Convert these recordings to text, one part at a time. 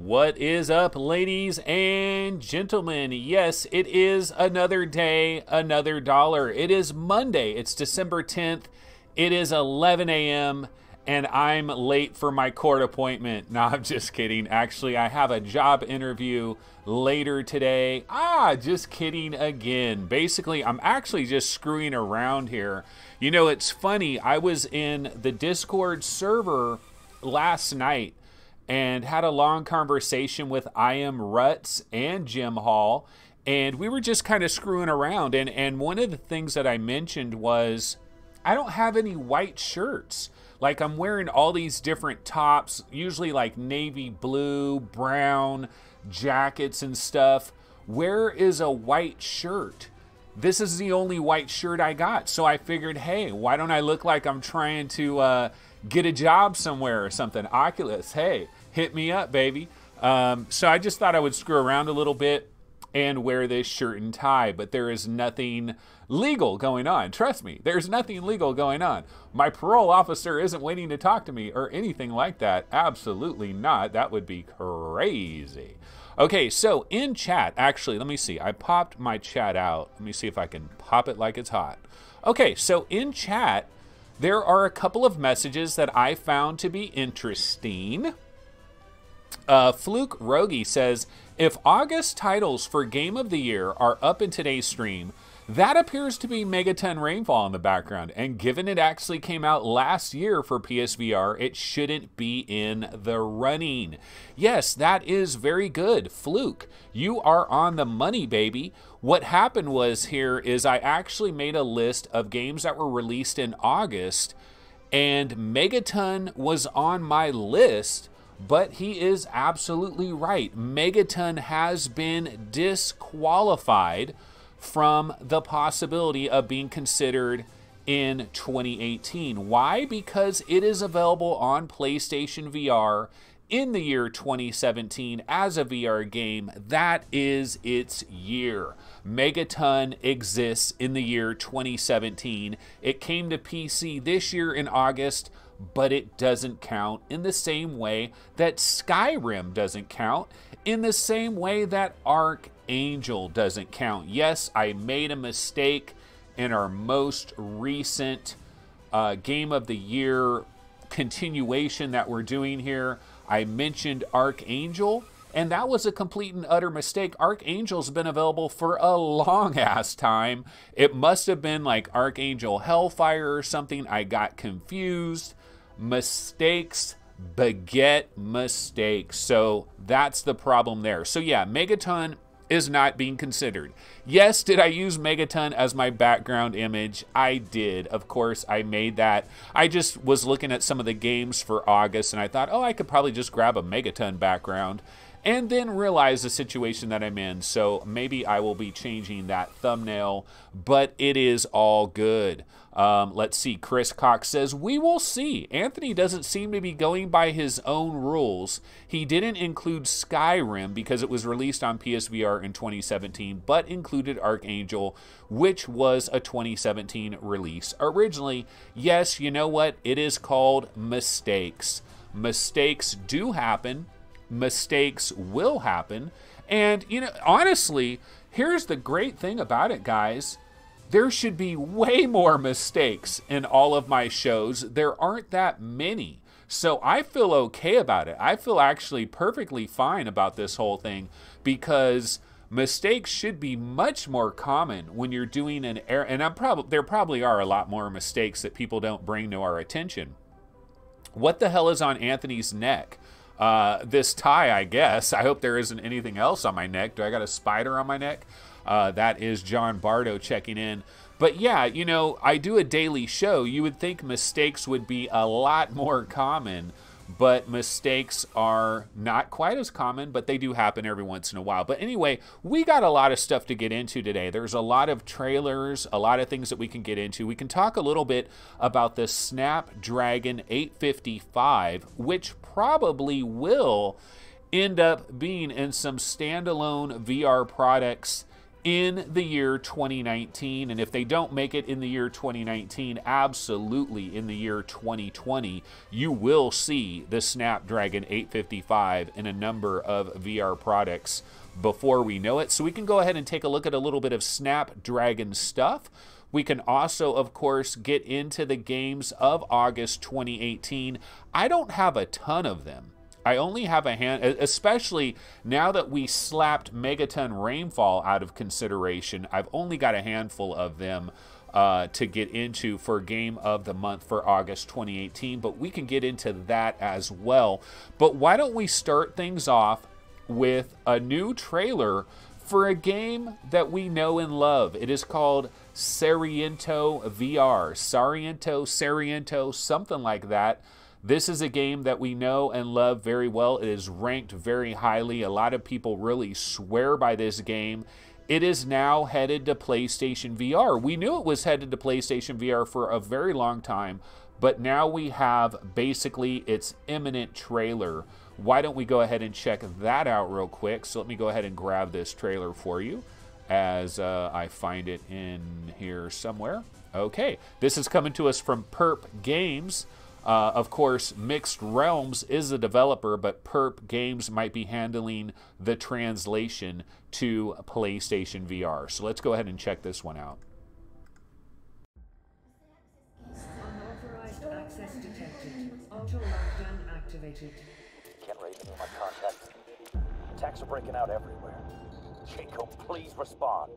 What is up, ladies and gentlemen? Yes, it is another day, another dollar. It is Monday. It's December 10th. It is 11 a.m. and I'm late for my court appointment. No, I'm just kidding. Actually, I have a job interview later today. Just kidding again. Basically, I'm actually just screwing around here. You know, it's funny. I was in the Discord server last night and had a long conversation with I Am Ruts and Jim Hall, and we were just kind of screwing around. And one of the things that I mentioned was I don't have any white shirts. Like, I'm wearing all these different tops, usually like navy blue, brown jackets and stuff. Where is a white shirt? This is the only white shirt I got. So I figured, hey, why don't I look like I'm trying to get a job somewhere or something? Oculus, hey, hit me up, baby. So I just thought I would screw around a little bit and wear this shirt and tie, but there is nothing legal going on. Trust me, there's nothing legal going on. My parole officer isn't waiting to talk to me or anything like that. Absolutely not. That would be crazy. Okay, so in chat, actually, let me see. I popped my chat out. Let me see if I can pop it like it's hot. Okay, so in chat, there are a couple of messages that I found to be interesting. Fluke Rogi says, if August titles for Game of the Year are up in today's stream, that appears to be Megaton Rainfall in the background. And given it actually came out last year for PSVR, it shouldn't be in the running. Yes, that is very good. Fluke, you are on the money, baby. What happened was here is I actually made a list of games that were released in August, and Megaton was on my list. But he is absolutely right. Megaton has been disqualified from the possibility of being considered in 2018. Why? Because it is available on PlayStation VR in the year 2017 as a VR game. That is its year. Megaton exists in the year 2017. It came to PC this year in August, but it doesn't count in the same way that Skyrim doesn't count, in the same way that Archangel doesn't count. Yes, I made a mistake in our most recent Game of the Year continuation that we're doing here. I mentioned Archangel, and that was a complete and utter mistake. Archangel's been available for a long ass time. It must have been like Archangel Hellfire or something. I got confused. Mistakes beget mistakes. So that's the problem there. So yeah, Megaton is not being considered. Yes, did I use Megaton as my background image? I did. Of course, I made that. I just was looking at some of the games for August, and I thought, oh, I could probably just grab a Megaton background, and then realize the situation that I'm in. So maybe I will be changing that thumbnail, but it is all good. Let's see. Chris Cox says, we will see. Anthony doesn't seem to be going by his own rules. He didn't include Skyrim because it was released on PSVR in 2017, but included Archangel, which was a 2017 release originally. Yes, you know what? It is called mistakes. Mistakes do happen. Mistakes will happen. And, you know, honestly, here's the great thing about it, guys. There should be way more mistakes in all of my shows. There aren't that many. So I feel okay about it. I feel actually perfectly fine about this whole thing because mistakes should be much more common when you're doing an error. And there probably are a lot more mistakes that people don't bring to our attention. What the hell is on Anthony's neck? This tie, I guess. I hope there isn't anything else on my neck. Do I got a spider on my neck? That is John Bardo checking in. But yeah, you know, I do a daily show. You would think mistakes would be a lot more common, but mistakes are not quite as common, but they do happen every once in a while. But anyway, we got a lot of stuff to get into today. There's a lot of trailers, a lot of things that we can get into. We can talk a little bit about the Snapdragon 855, which probably will end up being in some standalone VR products in the year 2019. And if they don't make it in the year 2019, absolutely in the year 2020, you will see the Snapdragon 855 in a number of VR products before we know it. So we can go ahead and take a look at a little bit of Snapdragon stuff. We can also, of course, get into the games of August 2018. I don't have a ton of them. I only have a hand, especially now that we slapped Megaton Rainfall out of consideration. I've only got a handful of them to get into for Game of the Month for August 2018, but we can get into that as well. But why don't we start things off with a new trailer for a game that we know and love. It is called Sairento VR. Sairento, something like that. This is a game that we know and love very well. It is ranked very highly. A lot of people really swear by this game. It is now headed to PlayStation VR. We knew it was headed to PlayStation VR for a very long time, but now we have basically its imminent trailer. Why don't we go ahead and check that out real quick? So let me go ahead and grab this trailer for you as I find it in here somewhere. Okay, this is coming to us from Perp Games. Of course, Mixed Realms is the developer, but Perp Games might be handling the translation to PlayStation VR. So let's go ahead and check this one out. Unauthorized access detected. Auto lockdown activated. Can't raise any of my contacts. Attacks are breaking out everywhere. Jacob, please respond.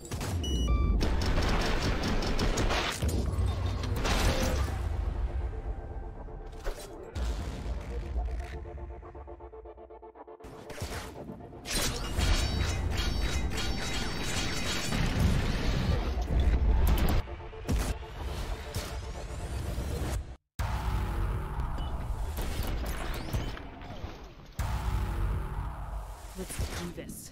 Let's do this.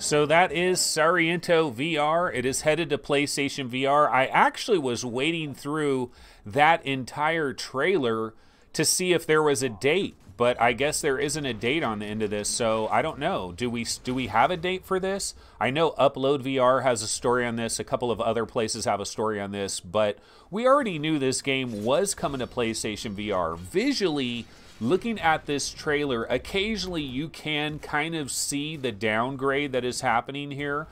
So that is Sairento VR. It is headed to PlayStation VR. I actually was waiting through that entire trailer to see if there was a date, but I guess there isn't a date on the end of this, so I don't know. Do we have a date for this? I know Upload VR has a story on this. A couple of other places have a story on this, but we already knew this game was coming to PlayStation VR. Visually, looking at this trailer, occasionally you can kind of see the downgrade that is happening here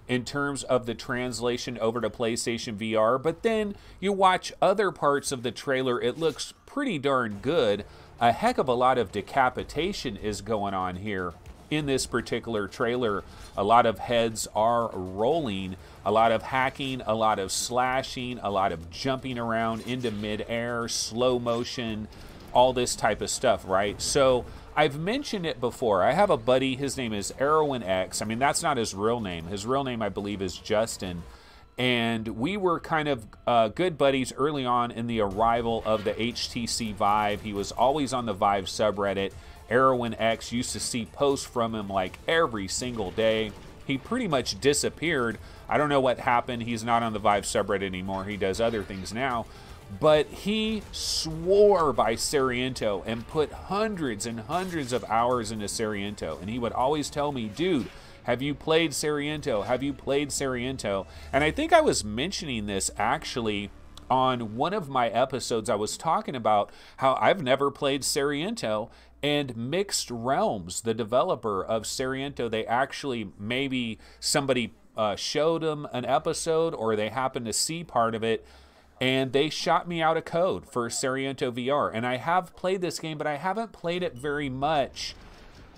in terms of the translation over to PlayStation VR, but then you watch other parts of the trailer, it looks pretty darn good. A heck of a lot of decapitation is going on here in this particular trailer. A lot of heads are rolling, a lot of hacking, a lot of slashing, a lot of jumping around into midair, slow motion, all this type of stuff, right? So I've mentioned it before. I have a buddy, his name is X. I mean, that's not his real name. His real name, I believe, is Justin. And we were kind of good buddies early on in the arrival of the HTC Vive. He was always on the Vive subreddit. X used to see posts from him like every single day. He pretty much disappeared. I don't know what happened. He's not on the Vive subreddit anymore. He does other things now. But he swore by Sairento and put hundreds and hundreds of hours into Sairento. And he would always tell me, dude, have you played Sairento? Have you played Sairento? And I think I was mentioning this actually on one of my episodes, I was talking about how I've never played Sairento, and Mixed Realms, the developer of Sairento, they actually, maybe somebody showed them an episode or they happened to see part of it, and they shot me out a code for Sairento VR. And I have played this game, but I haven't played it very much.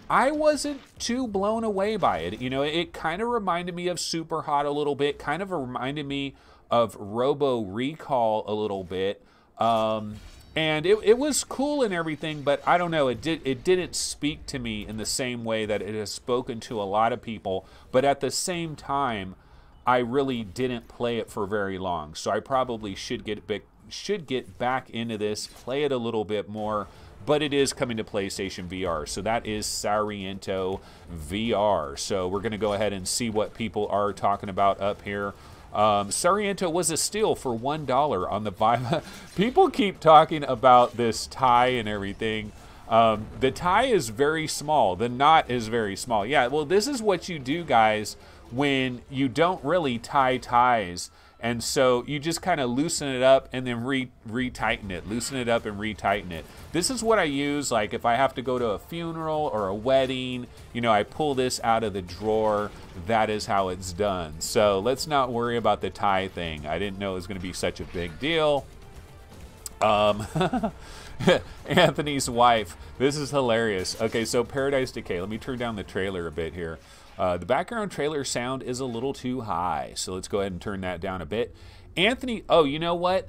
I wasn't too blown away by it. You know, it kind of reminded me of Super Hot a little bit, kind of reminded me of Robo Recall a little bit. And it was cool and everything, but I don't know, it didn't speak to me in the same way that it has spoken to a lot of people. But at the same time, I really didn't play it for very long. So I probably should get back into this, play it a little bit more. But it is coming to PlayStation VR. So that is Sairento VR. So we're going to go ahead and see what people are talking about up here. Sairento was a steal for $1 on the Vive. People keep talking about this tie and everything. The tie is very small. The knot is very small. Yeah, well, this is what you do, guys, when you don't really tie ties. And so you just kind of loosen it up and then retighten it. Loosen it up and retighten it. This is what I use, like if I have to go to a funeral or a wedding, you know, I pull this out of the drawer. That is how it's done. So let's not worry about the tie thing. I didn't know it was going to be such a big deal. Anthony's wife. This is hilarious. Okay, so Paradise Decay. Let me turn down the trailer a bit here. The background trailer sound is a little too high, so let's go ahead and turn that down a bit. Anthony, oh, you know what?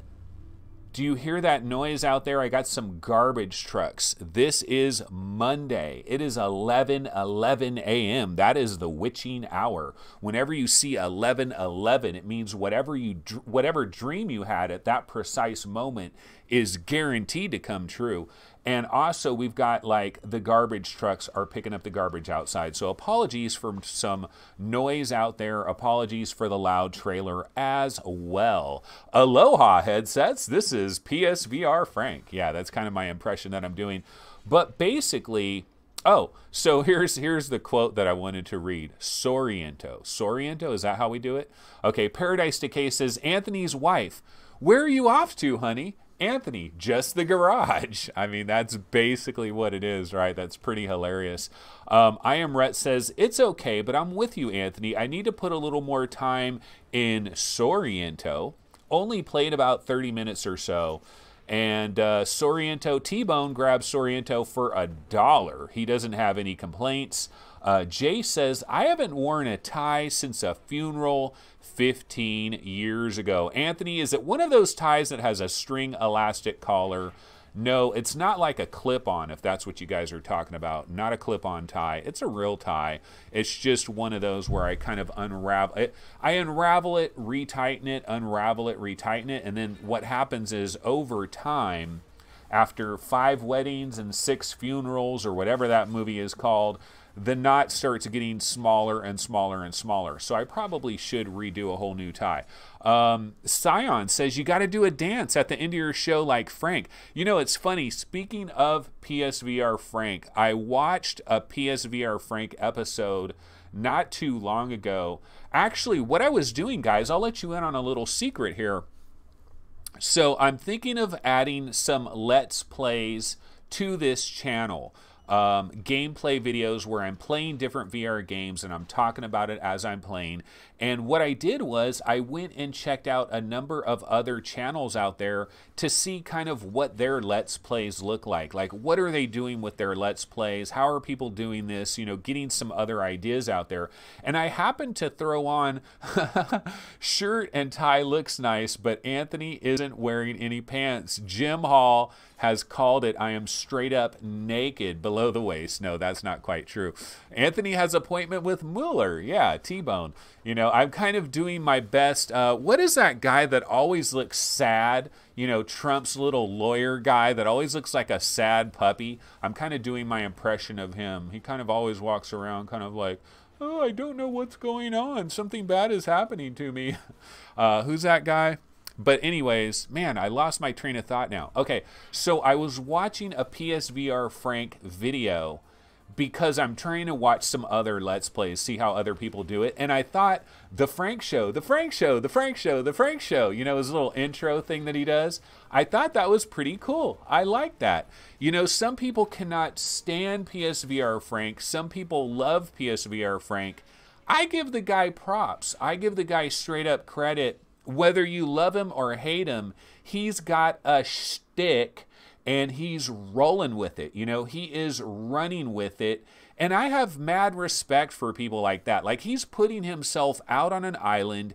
Do you hear that noise out there? I got some garbage trucks. This is Monday. It is 11:11 a.m. That is the witching hour. Whenever you see 11:11, it means whatever dream you had at that precise moment is guaranteed to come true. And also, we've got, like, the garbage trucks are picking up the garbage outside. So apologies for some noise out there. Apologies for the loud trailer as well. Aloha headsets. This is PSVR Frank. Yeah, that's kind of my impression that I'm doing. But basically, oh, so here's the quote that I wanted to read. Sairento. Sairento, is that how we do it? Okay, Paradise Decay says, Anthony's wife, where are you off to, honey? Anthony, just the garage. I mean, that's basically what it is, right? That's pretty hilarious. I Am Rhett says, it's okay, but I'm with you, Anthony. I need to put a little more time in Sairento. Only played about 30 minutes or so. And Sairento, T-Bone grabs Sairento for $1. He doesn't have any complaints. Jay says, I haven't worn a tie since a funeral 15 years ago. Anthony, is it one of those ties that has a string elastic collar? No, it's not like a clip-on, if that's what you guys are talking about. Not a clip-on tie. It's a real tie. It's just one of those where I kind of unravel it. I unravel it, retighten it, unravel it, retighten it, and then what happens is over time, after 5 weddings and 6 funerals, or whatever that movie is called, the knot starts getting smaller and smaller and smaller. So I probably should redo a whole new tie. Scion says, you got to do a dance at the end of your show like Frank. You know, it's funny. Speaking of PSVR Frank, I watched a PSVR Frank episode not too long ago. Actually, what I was doing, guys, I'll let you in on a little secret here. So I'm thinking of adding some Let's Plays to this channel. Gameplay videos where I'm playing different VR games and I'm talking about it as I'm playing. And what I did was I went and checked out a number of other channels out there to see kind of what their Let's Plays look like. Like, what are they doing with their Let's Plays? How are people doing this? You know, getting some other ideas out there. And I happened to throw on shirt and tie looks nice, but Anthony isn't wearing any pants. Jim Hall has called it, I am straight up naked below the waist. No, that's not quite true. Anthony has an appointment with Mueller. Yeah, T-Bone. You know, I'm kind of doing my best. What is that guy that always looks sad? You know, Trump's little lawyer guy that always looks like a sad puppy. I'm kind of doing my impression of him. He kind of always walks around kind of like, oh, I don't know what's going on. Something bad is happening to me. Who's that guy? But anyways, man, I lost my train of thought now. Okay, so I was watching a PSVR Frank video because I'm trying to watch some other Let's Plays, see how other people do it. And I thought, the Frank Show, the Frank Show, the Frank Show, the Frank Show, you know, his little intro thing that he does. I thought that was pretty cool. I like that. You know, some people cannot stand PSVR Frank. Some people love PSVR Frank. I give the guy props. I give the guy straight up credit. Whether you love him or hate him, he's got a shtick and he's rolling with it. You know, he is running with it. And I have mad respect for people like that. Like, he's putting himself out on an island.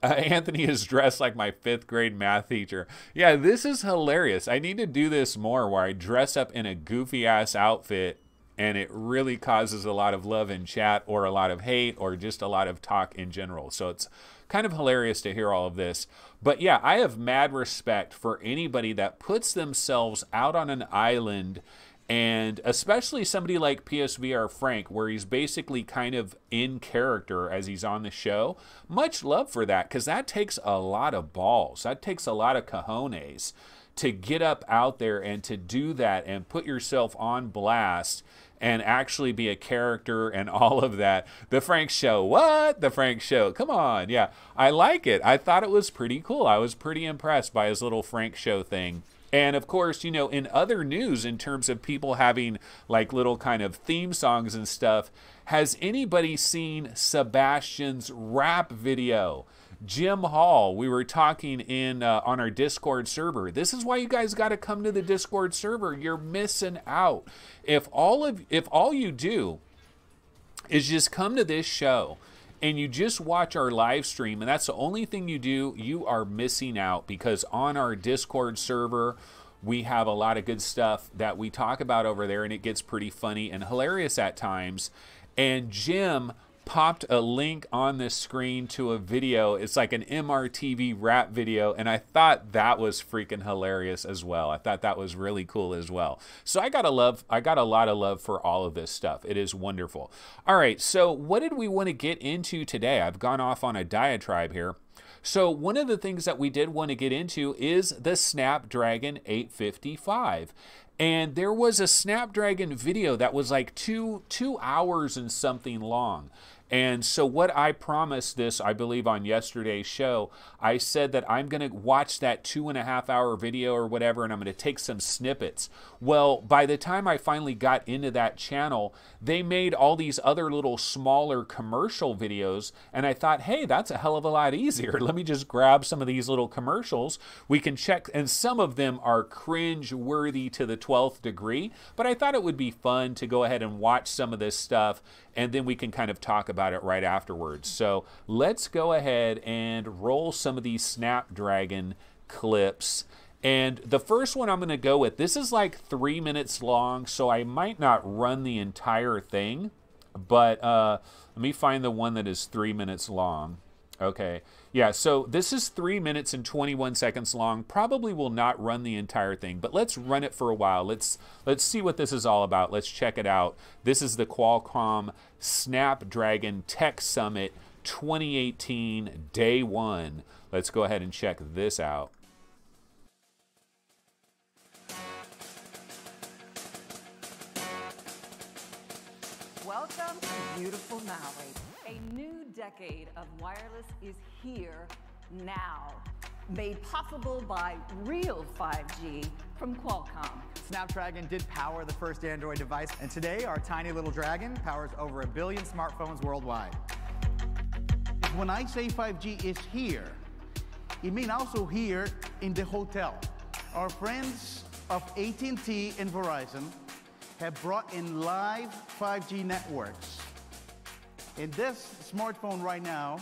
Anthony is dressed like my 5th grade math teacher. Yeah, this is hilarious. I need to do this more, where I dress up in a goofy ass outfit and it really causes a lot of love in chat, or a lot of hate, or just a lot of talk in general. So it's kind of hilarious to hear all of this. But yeah, I have mad respect for anybody that puts themselves out on an island, and especially somebody like PSVR Frank, where he's basically kind of in character as he's on the show. Much love for that, because that takes a lot of balls. That takes a lot of cojones to get up out there and to do that and put yourself on blast and actually be a character and all of that. The Frank Show, what? The Frank Show, come on. Yeah, I like it. I thought it was pretty cool. I was pretty impressed by his little Frank Show thing. And of course, you know, in other news, in terms of people having like little kind of theme songs and stuff, has anybody seen Sebastian's rap video? Jim Hall, we were talking in on our Discord server. This is why you guys got to come to the Discord server. You're missing out. If all you do is just come to this show and you just watch our live stream, and that's the only thing you do, you are missing out, because on our Discord server, we have a lot of good stuff that we talk about over there, and it gets pretty funny and hilarious at times. And Jim popped a link on the screen to a video. It's like an MRTV rap video, and I thought that was freaking hilarious as well. I thought that was really cool as well. So I got a lot of love for all of this stuff. It is wonderful. All right, so what did we want to get into today? I've gone off on a diatribe here. So one of the things that we did want to get into is the Snapdragon 855. And there was a Snapdragon video that was like two hours and something long. And so what I promised this, I believe on yesterday's show, I said that I'm going to watch that 2.5 hour video or whatever, and I'm going to take some snippets. Well, by the time I finally got into that channel, they made all these other little smaller commercial videos, and I thought, hey, that's a hell of a lot easier. Let me just grab some of these little commercials. We can check, and some of them are cringe-worthy to the 12th degree, but I thought it would be fun to go ahead and watch some of this stuff, and then we can kind of talk about it right afterwards. So let's go ahead and roll some of these Snapdragon clips. And the first one I'm going to go with, this is like 3 minutes long, so I might not run the entire thing, but let me find the one that is 3 minutes long. Okay, yeah, so this is 3 minutes and 21 seconds long. Probably will not run the entire thing, but let's run it for a while. Let's see what this is all about. Let's check it out. This is the Qualcomm Snapdragon Tech Summit 2018 Day 1. Let's go ahead and check this out. Welcome to beautiful Maui. A new decade of wireless is here now. Made possible by real 5G from Qualcomm. Snapdragon did power the first Android device, and today our tiny little dragon powers over 1 billion smartphones worldwide. When I say 5G is here, it means also here in the hotel. Our friends of AT&T and Verizon have brought in live 5G networks. And this smartphone right now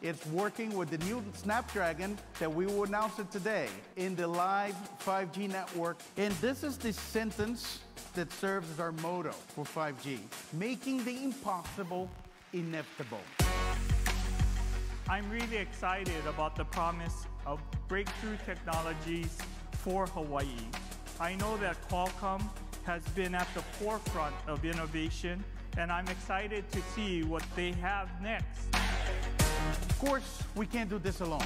is working with the new Snapdragon that we will announce it today in the live 5G network. And this is the sentence that serves as our motto for 5G, making the impossible inevitable. I'm really excited about the promise of breakthrough technologies for Hawaii. I know that Qualcomm has been at the forefront of innovation, and I'm excited to see what they have next. Of course, we can't do this alone.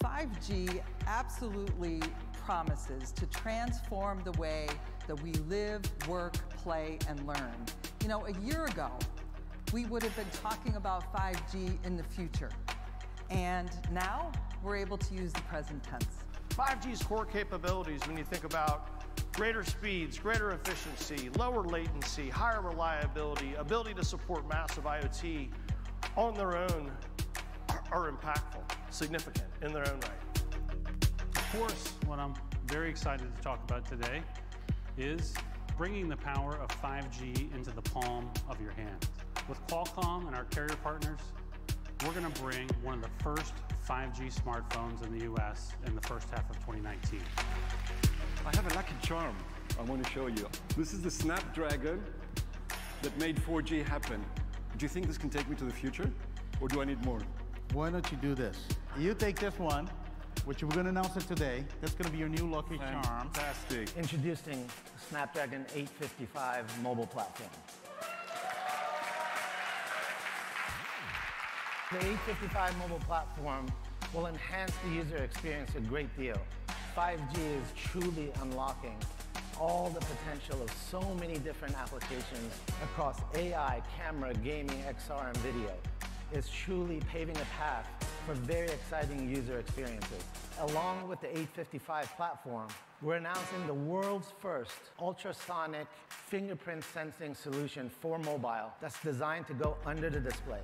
5G absolutely promises to transform the way that we live, work, play, and learn. You know, a year ago, we would have been talking about 5G in the future. And now we're able to use the present tense. 5G's core capabilities, when you think about greater speeds, greater efficiency, lower latency, higher reliability, ability to support massive IoT on their own are impactful, significant in their own right. Of course, what I'm very excited to talk about today is bringing the power of 5G into the palm of your hand. With Qualcomm and our carrier partners, we're going to bring one of the first 5G smartphones in the US in the first half of 2019. I have a lucky charm I want to show you. This is the Snapdragon that made 4G happen. Do you think this can take me to the future, or do I need more? Why don't you do this? You take this one, which we're going to announce it today. That's going to be your new lucky charm. Fantastic. Introducing the Snapdragon 855 mobile platform. The 855 mobile platform will enhance the user experience a great deal. 5G is truly unlocking all the potential of so many different applications across AI, camera, gaming, XR, and video. It's truly paving a path for very exciting user experiences. Along with the 855 platform, we're announcing the world's first ultrasonic fingerprint sensing solution for mobile that's designed to go under the display.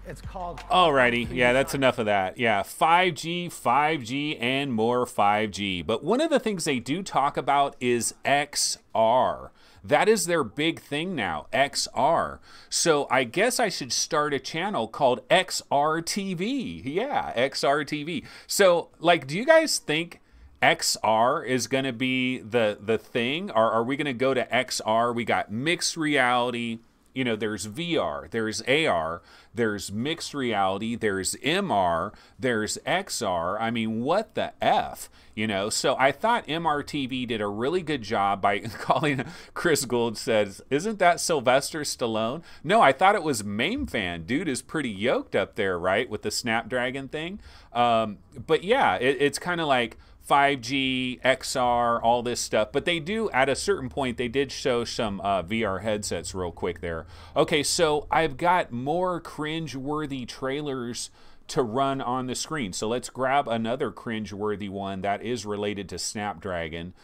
It's called... Alrighty, yeah, that's enough of that. Yeah, 5G, and more 5G. But one of the things they do talk about is XR. That is their big thing now, XR. So I guess I should start a channel called XR TV. Yeah, XR TV. So, like, do you guys think XR is going to be the thing? Or are we going to go to XR? We got mixed reality. You know, there's VR, there's AR, there's mixed reality, there's MR, there's XR. I mean, what the F, you know? So I thought MRTV did a really good job by calling, Chris Gould says, isn't that Sylvester Stallone? No, I thought it was MameFan. Dude is pretty yoked up there, right, with the Snapdragon thing. But yeah, it's kind of like 5G, XR, all this stuff. But they do, at a certain point, they did show some VR headsets real quick there. Okay, so I've got more cringe-worthy trailers to run on the screen. So let's grab another cringe-worthy one that is related to Snapdragon.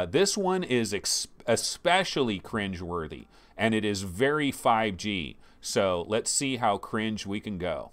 This one is especially cringe-worthy, and it is very 5G. So let's see how cringe we can go.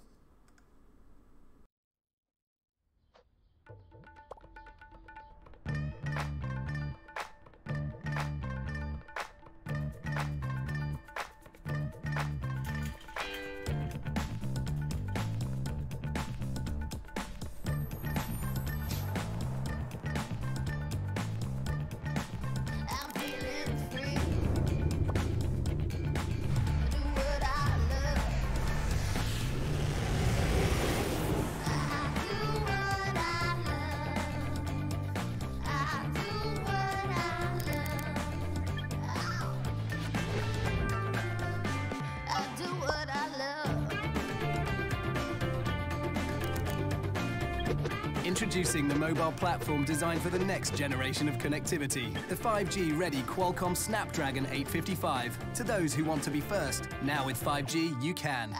Introducing the mobile platform designed for the next generation of connectivity, the 5G-ready Qualcomm Snapdragon 855. To those who want to be first, now with 5G, you can.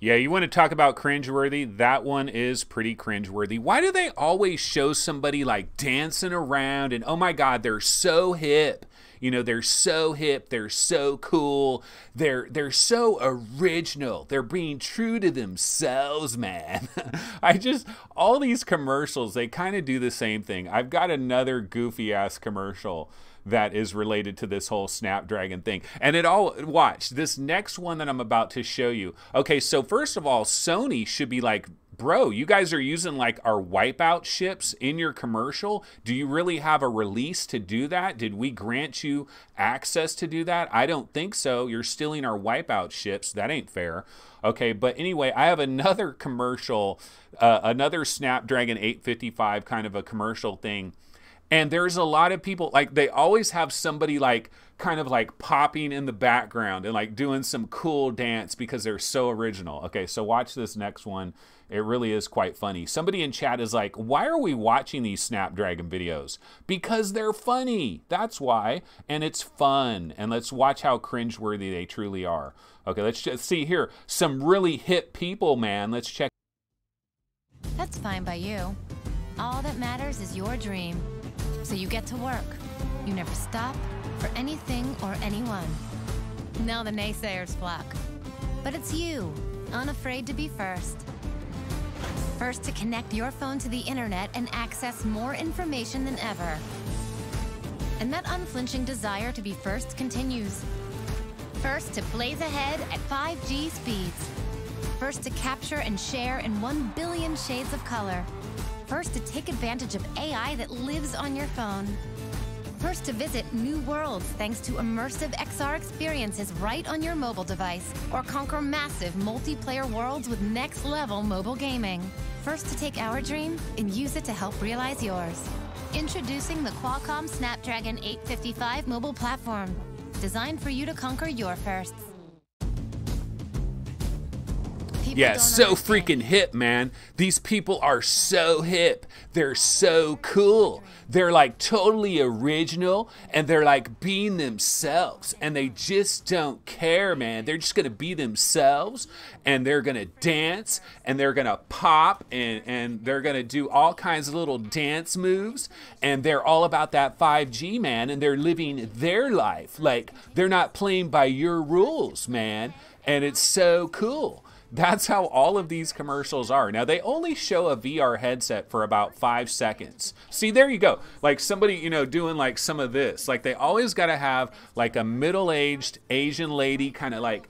Yeah, you want to talk about cringeworthy? That one is pretty cringeworthy. Why do they always show somebody like dancing around and, oh my God, they're so hip? You know, they're so hip, they're so cool, they're so original, they're being true to themselves, man. All these commercials, they kind of do the same thing. I've got another goofy ass commercial that is related to this whole Snapdragon thing. And watch, this next one that I'm about to show you. Okay, so first of all, Sony should be like, bro, you guys are using like our Wipeout ships in your commercial. Do you really have a release to do that? Did we grant you access to do that? I don't think so. You're stealing our Wipeout ships. That ain't fair. Okay, but anyway, I have another commercial, another Snapdragon 855 kind of a commercial thing. And there's a lot of people, like, they always have somebody like kind of like popping in the background and like doing some cool dance because they're so original. Okay, so watch this next one. It really is quite funny. Somebody in chat is like, why are we watching these Snapdragon videos? Because they're funny. That's why. And it's fun. And let's watch how cringeworthy they truly are. Okay, let's just see here. Some really hip people, man. Let's check. That's fine by you. All that matters is your dream. So you get to work. You never stop for anything or anyone. Now the naysayers flock. But it's you, unafraid to be first. First to connect your phone to the internet and access more information than ever. And that unflinching desire to be first continues. First to blaze ahead at 5G speeds. First to capture and share in 1 billion shades of color. First to take advantage of AI that lives on your phone. First to visit new worlds thanks to immersive XR experiences right on your mobile device, or conquer massive multiplayer worlds with next-level mobile gaming. First to take our dream and use it to help realize yours. Introducing the Qualcomm Snapdragon 855 mobile platform, designed for you to conquer your firsts. Yeah, so freaking hip, man. These people are so hip. They're so cool. They're like totally original, and they're like being themselves, and they just don't care, man. They're just gonna be themselves, and they're gonna dance, and they're gonna pop, and they're gonna do all kinds of little dance moves, and they're all about that 5G, man, and they're living their life. Like, they're not playing by your rules, man, and it's so cool. That's how all of these commercials are. Now, they only show a VR headset for about 5 seconds. See, there you go. Like somebody, you know, doing like some of this. Like, they always got to have like a middle-aged Asian lady kind of like,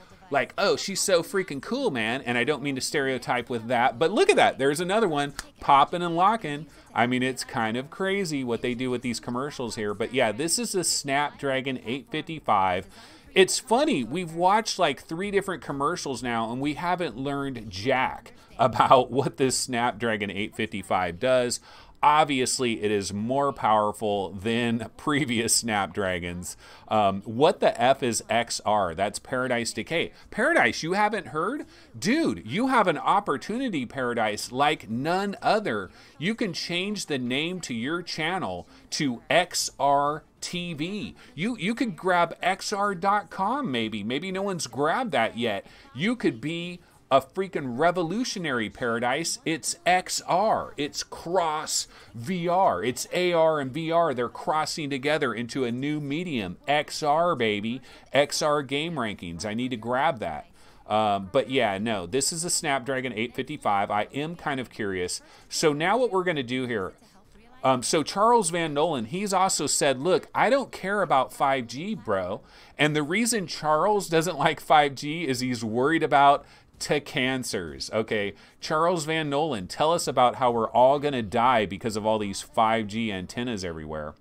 oh, she's so freaking cool, man. And I don't mean to stereotype with that, but look at that. There's another one popping and locking. I mean, it's kind of crazy what they do with these commercials here. But yeah, this is a Snapdragon 855. It's funny, we've watched like 3 different commercials now, and we haven't learned jack about what this Snapdragon 855 does. Obviously, it is more powerful than previous Snapdragons. What the F is XR? That's Paradise Decay. Paradise, you haven't heard? Dude, you have an opportunity, Paradise, like none other. You can change the name to your channel to XR TV. You could grab XR.com maybe. Maybe no one's grabbed that yet. You could be a freaking revolutionary, Paradise. It's XR. It's cross VR. It's AR and VR. They're crossing together into a new medium. XR, baby. XR game rankings. I need to grab that. But yeah, no, this is a Snapdragon 855. I am kind of curious. So now what we're going to do here, so Charles Van Nolan, he's also said, look, I don't care about 5G, bro. And the reason Charles doesn't like 5G is he's worried about cancers. Okay, Charles Van Nolan, tell us about how we're all going to die because of all these 5G antennas everywhere.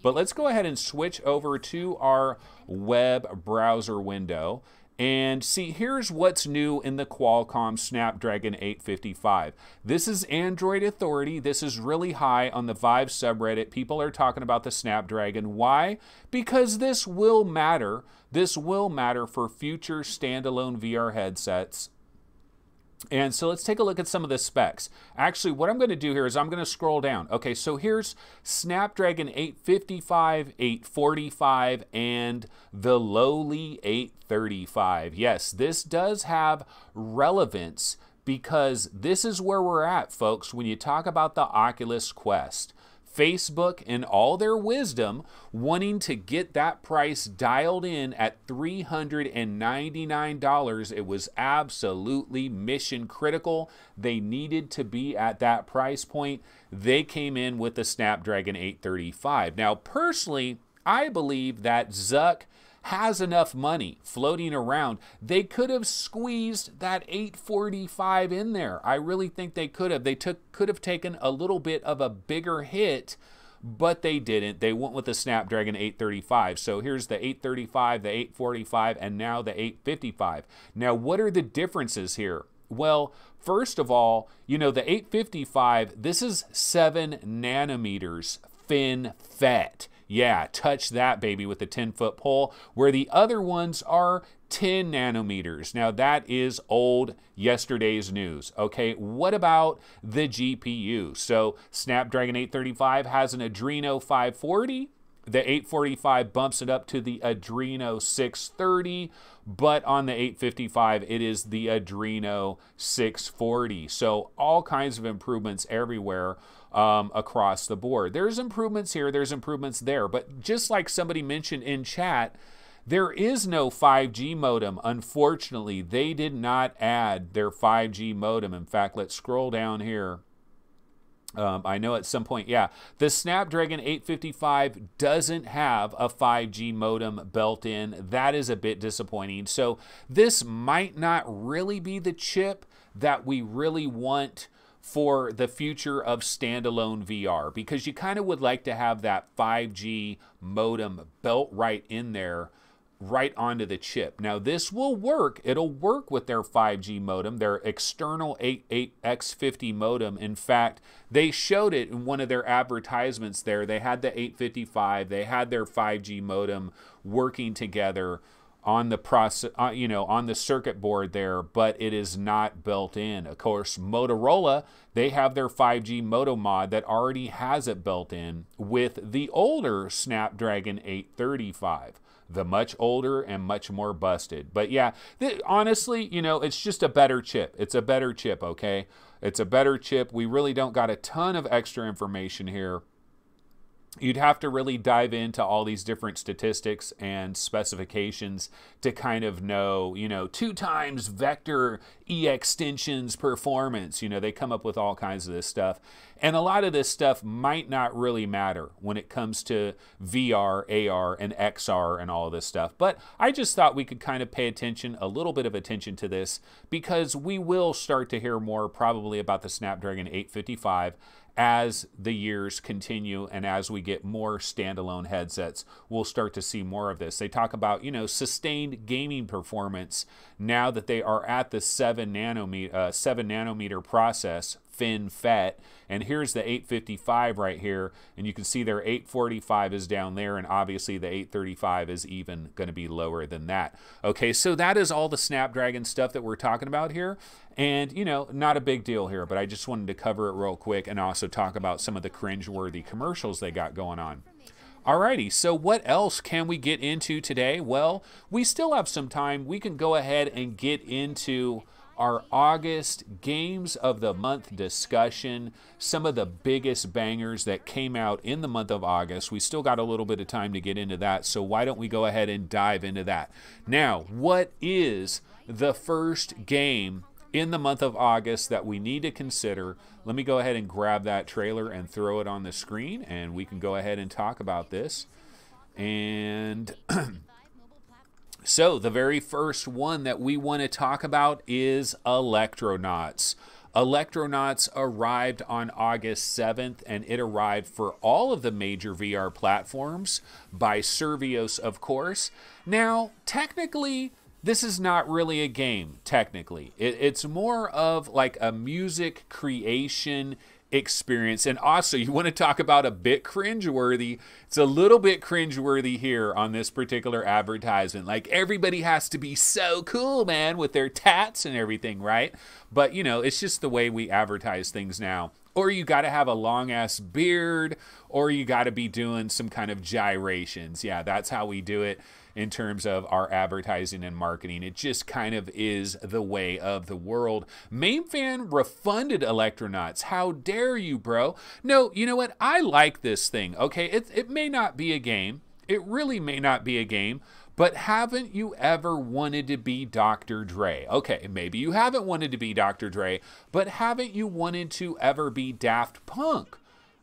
But let's go ahead and switch over to our web browser window. And see, here's what's new in the Qualcomm Snapdragon 855. This is Android Authority. This is really high on the Vive subreddit. People are talking about the Snapdragon. Why? Because this will matter. This will matter for future standalone VR headsets. And so let's take a look at some of the specs. Actually, what I'm going to do here is I'm going to scroll down. Okay, so here's Snapdragon 855, 845, and the lowly 835. Yes, this does have relevance because this is where we're at, folks, when you talk about the Oculus Quest. Facebook, in all their wisdom, wanting to get that price dialed in at $399. It was absolutely mission critical. They needed to be at that price point. They came in with the Snapdragon 835. Now, personally, I believe that Zuck has enough money floating around. They could have squeezed that 845 in there. I really think they could have. They could have taken a little bit of a bigger hit, but they didn't. They went with the Snapdragon 835. So here's the 835, the 845, and now the 855. Now, what are the differences here? Well, first of all, you know, the 855, this is 7 nanometers FinFET. Yeah, touch that baby with the 10-foot pole, where the other ones are 10 nanometers. Now that is old, yesterday's news. Okay, what about the GPU? So Snapdragon 835 has an Adreno 540. The 845 bumps it up to the Adreno 630, but on the 855, it is the Adreno 640. So all kinds of improvements everywhere across the board. There's improvements here, there's improvements there, but just like somebody mentioned in chat, there is no 5G modem. Unfortunately, they did not add their 5G modem. In fact, let's scroll down here. I know at some point, yeah, the Snapdragon 855 doesn't have a 5G modem built in. That is a bit disappointing. So this might not really be the chip that we really want for the future of standalone VR, because you kind of would like to have that 5G modem built right in there, right onto the chip. Now this will work. It'll work with their 5G modem, their external 88X50 modem. In fact, they showed it in one of their advertisements there. They had the 855, they had their 5G modem working together on the process, on the circuit board there, but it is not built in. Of course, Motorola, they have their 5G modem mod that already has it built in with the older Snapdragon 835. The much older and much more busted. But yeah, honestly, it's just a better chip. It's a better chip, okay? It's a better chip. We really don't got a ton of extra information here. You'd have to really dive into all these different statistics and specifications to kind of know, 2 times vector extensions performance. They come up with all kinds of this stuff. And a lot of this stuff might not really matter when it comes to VR, AR, and XR and all of this stuff. But I just thought we could kind of pay attention, a little bit of attention to this, because we will start to hear more probably about the Snapdragon 855 as the years continue and as we get more standalone headsets. We'll start to see more of this. They talk about, sustained gaming performance now that they are at the 7 nanometer process, FinFET. And here's the 855 right here, and you can see their 845 is down there, and obviously the 835 is even going to be lower than that. Okay, so that is all the Snapdragon stuff that we're talking about here. And, not a big deal here, but I just wanted to cover it real quick and also talk about some of the cringe-worthy commercials they got going on. Alrighty, so what else can we get into today? Well, we still have some time. We can go ahead and get into our August Games of the Month discussion, some of the biggest bangers that came out in the month of August. We still got a little bit of time to get into that, so why don't we go ahead and dive into that. Now, what is the first game in the month of August that we need to consider? Let me go ahead and grab that trailer and throw it on the screen, and we can go ahead and talk about this. And so the very first one that we want to talk about is Electronauts. Electronauts arrived on August 7th, and it arrived for all of the major VR platforms by Survios, of course. Now, technically, this is not really a game, technically. It's more of like a music creation experience. And also, you want to talk about a bit cringeworthy. It's a little bit cringeworthy here on this particular advertisement. Like, everybody has to be so cool, man, with their tats and everything, right? But, it's just the way we advertise things now. Or you got to have a long-ass beard, or you got to be doing some kind of gyrations. Yeah, that's how we do it in terms of our advertising and marketing. It just kind of is the way of the world. MainFan refunded Electronauts. How dare you, bro? No, you know what? I like this thing, okay? It may not be a game. It really may not be a game. But haven't you ever wanted to be Dr. Dre? Okay, maybe you haven't wanted to be Dr. Dre, but haven't you wanted to ever be Daft Punk?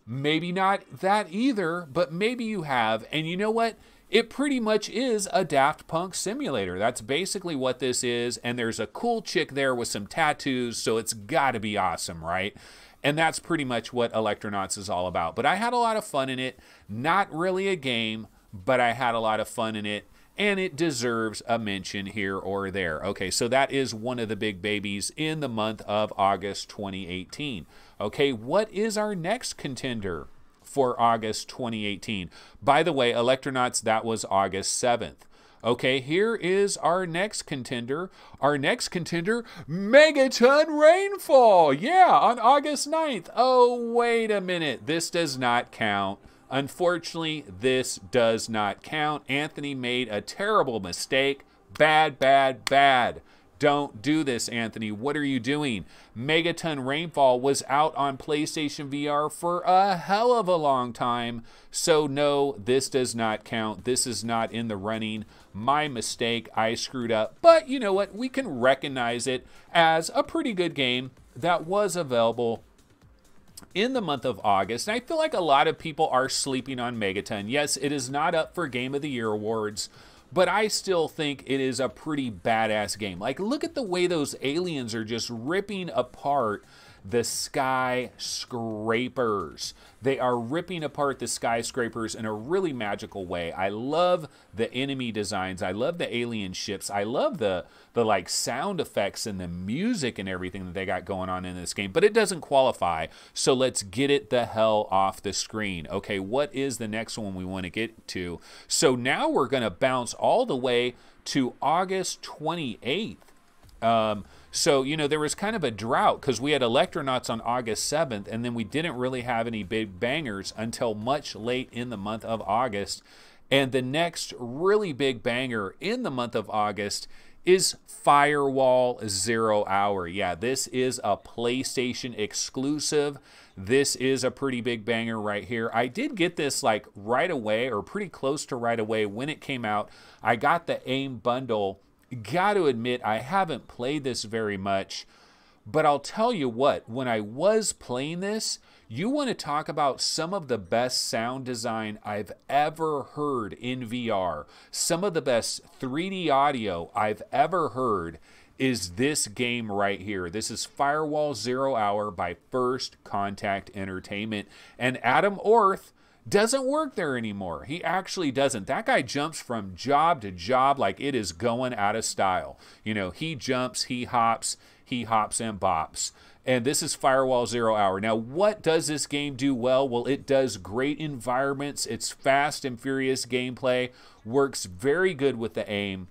Maybe not that either, but maybe you have. And you know what? It pretty much is a Daft Punk simulator. That's basically what this is. And there's a cool chick there with some tattoos, so it's got to be awesome, right? And that's pretty much what Electronauts is all about. But I had a lot of fun in it. Not really a game, but I had a lot of fun in it. And it deserves a mention here or there. Okay, so that is one of the big babies in the month of August 2018. Okay, what is our next contender for August 2018. By the way, Electronauts, that was August 7th. Okay, here is our next contender. Our next contender, Megaton Rainfall. Yeah, on August 9th. Oh, wait a minute. This does not count. Unfortunately, this does not count. Anthony made a terrible mistake. Bad, bad, bad. Don't do this, Anthony. What are you doing? Megaton Rainfall was out on PlayStation VR for a hell of a long time. So no, this does not count. This is not in the running. My mistake. I screwed up. But you know what? We can recognize it as a pretty good game that was available in the month of August. And I feel like a lot of people are sleeping on Megaton. Yes, it is not up for Game of the Year awards, but I still think it is a pretty badass game. Like, look at the way those aliens are just ripping apart the skyscrapers. They are ripping apart the skyscrapers in a really magical way. I love the enemy designs. I love the alien ships. I love the like sound effects and the music and everything that they got going on in this game, but it doesn't qualify. So let's get it the hell off the screen. Okay, what is the next one we want to get to? So now we're going to bounce all the way to August 28th. So, you know, there was kind of a drought because we had Electronauts on August 7th, and then we didn't really have any big bangers until much late in the month of August. And the next really big banger in the month of August is Firewall 0 Hour. Yeah, this is a PlayStation exclusive. This is a pretty big banger right here. I did get this like right away, or pretty close to right away when it came out. I got the AIM bundle. Got to admit, I haven't played this very much, but I'll tell you what, when I was playing this, you want to talk about some of the best sound design I've ever heard in VR. Some of the best 3D audio I've ever heard is this game right here. This is Firewall 0 Hour by First Contact Entertainment. And Adam Orth doesn't work there anymore. He actually doesn't. That guy jumps from job to job like it is going out of style. You know, he jumps, he hops and bops. And this is Firewall 0 Hour. Now, what does this game do well? Well, it does great environments. It's fast and furious gameplay. Works very good with the aim.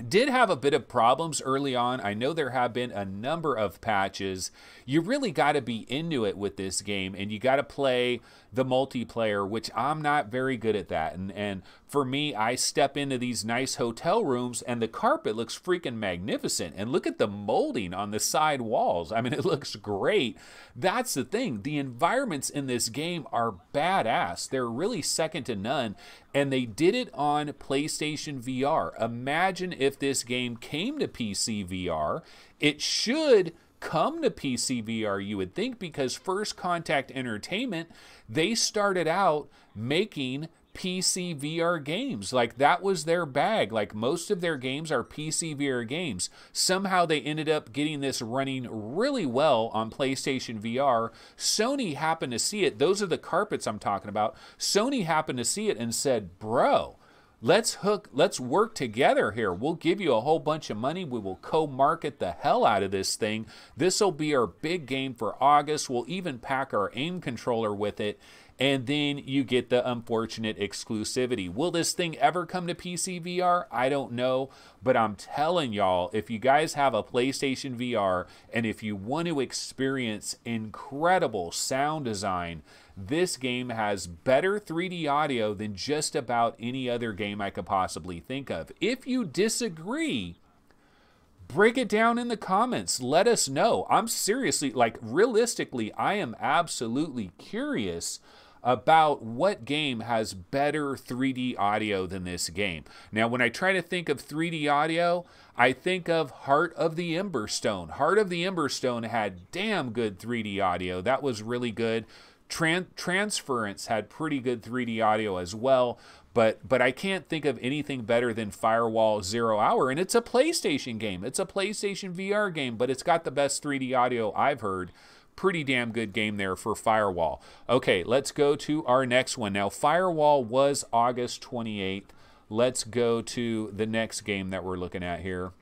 Did have a bit of problems early on. I know there have been a number of patches. You really got to be into it with this game, and you got to play the multiplayer, which I'm not very good at that. And for me, I step into these nice hotel rooms, and the carpet looks freaking magnificent. And look at the molding on the side walls. I mean, it looks great. That's the thing. The environments in this game are badass. They're really second to none. And they did it on PlayStation VR. Imagine if this game came to PC VR. It should come to PC VR, you would think, because First Contact Entertainment, they started out making PC VR games. Like, that was their bag. Like, most of their games are PC VR games. Somehow they ended up getting this running really well on PlayStation VR. Sony happened to see it. Those are the carpets I'm talking about. Sony happened to see it and said, bro, let's work together here. We'll give you a whole bunch of money. We will co-market the hell out of this thing. This will be our big game for August. We'll even pack our AIM controller with it. And then you get the unfortunate exclusivity. Will this thing ever come to PC VR? I don't know. But I'm telling y'all, if you guys have a PlayStation VR and if you want to experience incredible sound design, this game has better 3D audio than just about any other game I could possibly think of. If you disagree, break it down in the comments. Let us know. I'm seriously, like, realistically, I am absolutely curious about what game has better 3D audio than this game. Now, when I try to think of 3D audio, I think of Heart of the Emberstone. Heart of the Emberstone had damn good 3D audio. That was really good. Transference had pretty good 3D audio as well, but I can't think of anything better than Firewall 0 Hour, and it's a PlayStation game. It's a PlayStation VR game, but it's got the best 3D audio I've heard. Pretty damn good game there for Firewall. Okay, let's go to our next one. Now, Firewall was August 28th. Let's go to the next game that we're looking at here.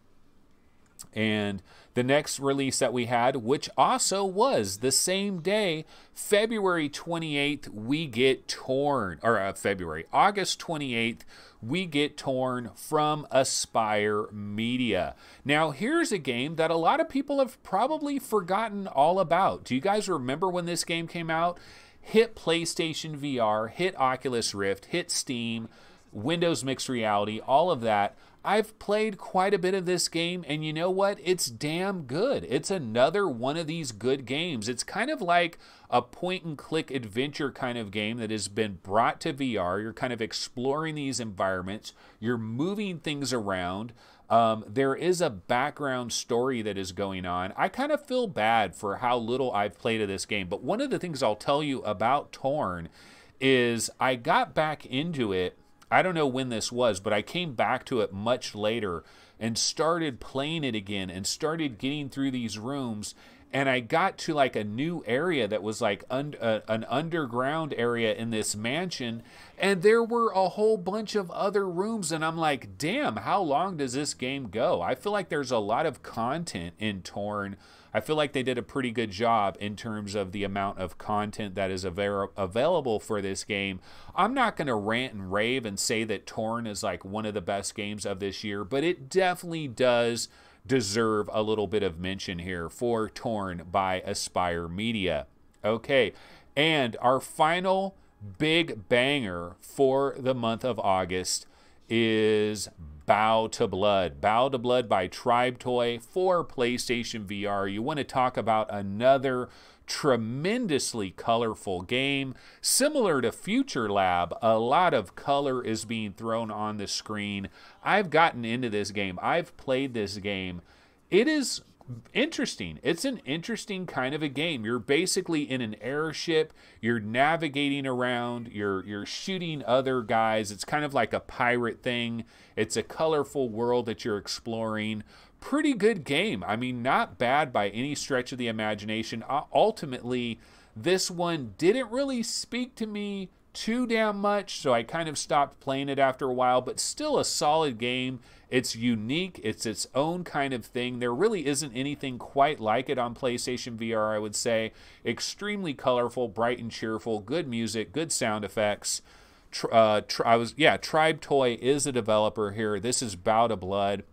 And The next release that we had, which also was the same day, February 28th, we get Torn, or August 28th, we get Torn from Aspyr Media. Now, here's a game that a lot of people have probably forgotten all about. Do you guys remember when this game came out? Hit PlayStation VR, hit Oculus Rift, hit Steam, Windows Mixed Reality, all of that. I've played quite a bit of this game, and you know what? It's damn good. It's another one of these good games. It's kind of like a point-and-click adventure kind of game that has been brought to VR. You're kind of exploring these environments. You're moving things around. There is a background story that is going on. I kind of feel bad for how little I've played of this game, but one of the things I'll tell you about Torn is I got back into it. I don't know when this was, but I came back to it much later and started playing it again and started getting through these rooms. And I got to like a new area that was like an underground area in this mansion. And there were a whole bunch of other rooms. And I'm like, damn, how long does this game go? I feel like there's a lot of content in Torn. I feel like they did a pretty good job in terms of the amount of content that is available for this game. I'm not going to rant and rave and say that Torn is like one of the best games of this year, but it definitely does deserve a little bit of mention here for Torn by Aspyr Media. Okay, and our final big banger for the month of August is Bow to Blood. Bow to Blood by TribeToy for PlayStation VR. You want to talk about another tremendously colorful game. Similar to Future Lab, a lot of color is being thrown on the screen. I've gotten into this game. I've played this game. It is interesting. It's an interesting kind of a game. You're basically in an airship. You're navigating around. You're shooting other guys. It's kind of like a pirate thing. It's a colorful world that you're exploring. Pretty good game. I mean, not bad by any stretch of the imagination. Ultimately, this one didn't really speak to me too damn much, so I kind of stopped playing it after a while, but still a solid game. It's unique. It's its own kind of thing. There really isn't anything quite like it on PlayStation VR, I would say. Extremely colorful, bright and cheerful, good music, good sound effects. TribeToy is a developer here. This is Bow to Blood.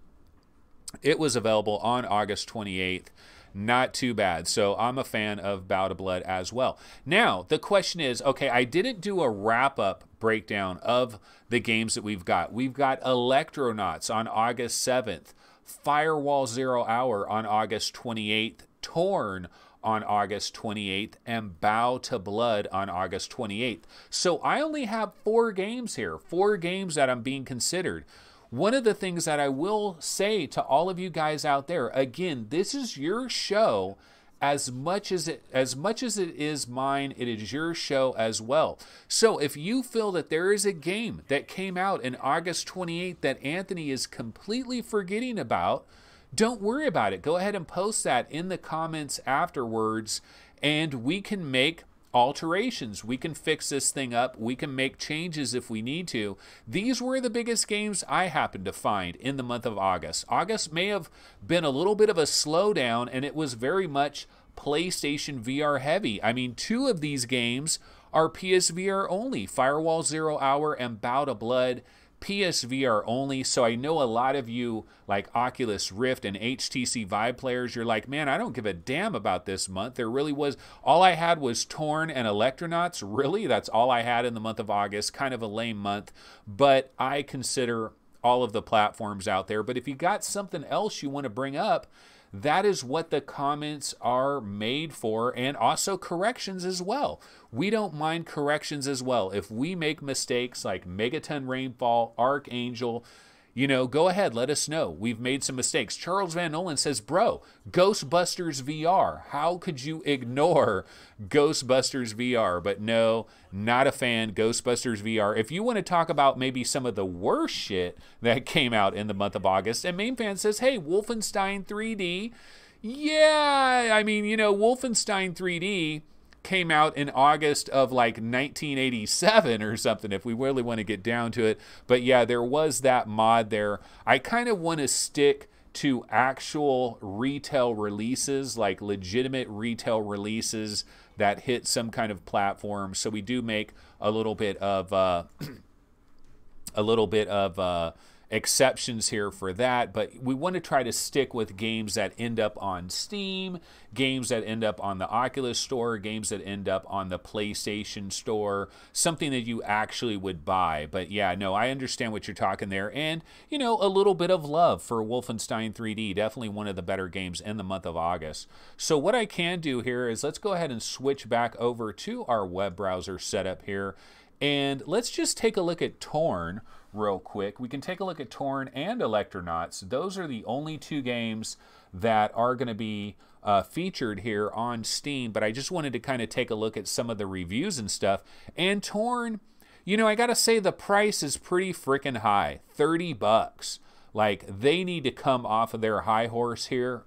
It was available on August 28th. Not too bad. So I'm a fan of Bow to Blood as well. Now, the question is, okay, I didn't do a wrap-up breakdown of the games that we've got. We've got Electronauts on August 7th, Firewall 0 Hour on August 28th, Torn on August 28th, and Bow to Blood on August 28th. So I only have 4 games here, 4 games that I'm being considered. One of the things that I will say to all of you guys out there, again, this is your show as much as it is mine. It is your show as well. So if you feel that there is a game that came out in August 28th that Anthony is completely forgetting about, don't worry about it. Go ahead and post that in the comments afterwards, and we can make alterations. We can fix this thing up. We can make changes if we need to. These were the biggest games I happened to find in the month of August. August may have been a little bit of a slowdown, and it was very much PlayStation VR heavy. I mean, 2 of these games are PSVR only. Firewall 0 Hour and Bow to Blood, PSVR only. So I know a lot of you, like Oculus Rift and HTC Vive players, you're like, man, I don't give a damn about this month. There really was, all I had was Torn and Electronauts. Really? That's all I had in the month of August. Kind of a lame month, but I consider all of the platforms out there. But if you got something else you want to bring up, that is what the comments are made for, and also corrections as well. We don't mind corrections as well. If we make mistakes like Megaton Rainfall, Archangel, you know, go ahead, let us know. We've made some mistakes. Charles Van Nolan says, bro, Ghostbusters VR. How could you ignore Ghostbusters VR? But no, not a fan. Ghostbusters VR. If you want to talk about maybe some of the worst shit that came out in the month of August, and Main Fan says, hey, Wolfenstein 3D. Yeah, I mean, you know, Wolfenstein 3D came out in August of like 1987 or something, if we really want to get down to it. But yeah, there was that mod there. I kind of want to stick to actual retail releases, like legitimate retail releases that hit some kind of platform. So we do make a little bit of exceptions here for that, but we want to try to stick with games that end up on Steam, games that end up on the Oculus Store, games that end up on the PlayStation Store, something that you actually would buy. But yeah, no, I understand what you're talking there, and you know, a little bit of love for Wolfenstein 3D, definitely one of the better games in the month of August. So what I can do here is let's go ahead and switch back over to our web browser setup here, and let's just take a look at Torn real quick. We can take a look at Torn and Electronauts. Those are the only two games that are going to be featured here on Steam, but I just wanted to kind of take a look at some of the reviews and stuff. And Torn, you know, I gotta say the price is pretty freaking high, 30 bucks. Like, they need to come off of their high horse here.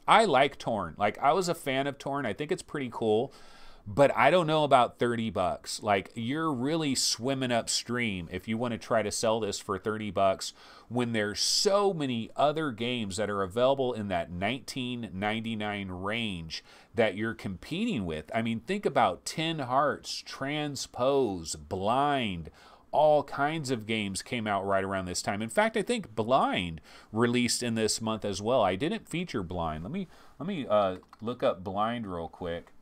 I like Torn. Like, I was a fan of Torn. I think it's pretty cool. But I don't know about 30 bucks. Like, you're really swimming upstream if you want to try to sell this for 30 bucks when there's so many other games that are available in that $19.99 range that you're competing with. I mean, think about 10 Hearts, Transpose, Blind, all kinds of games came out right around this time. In fact, I think Blind released in this month as well. I didn't feature Blind. Let me look up Blind real quick.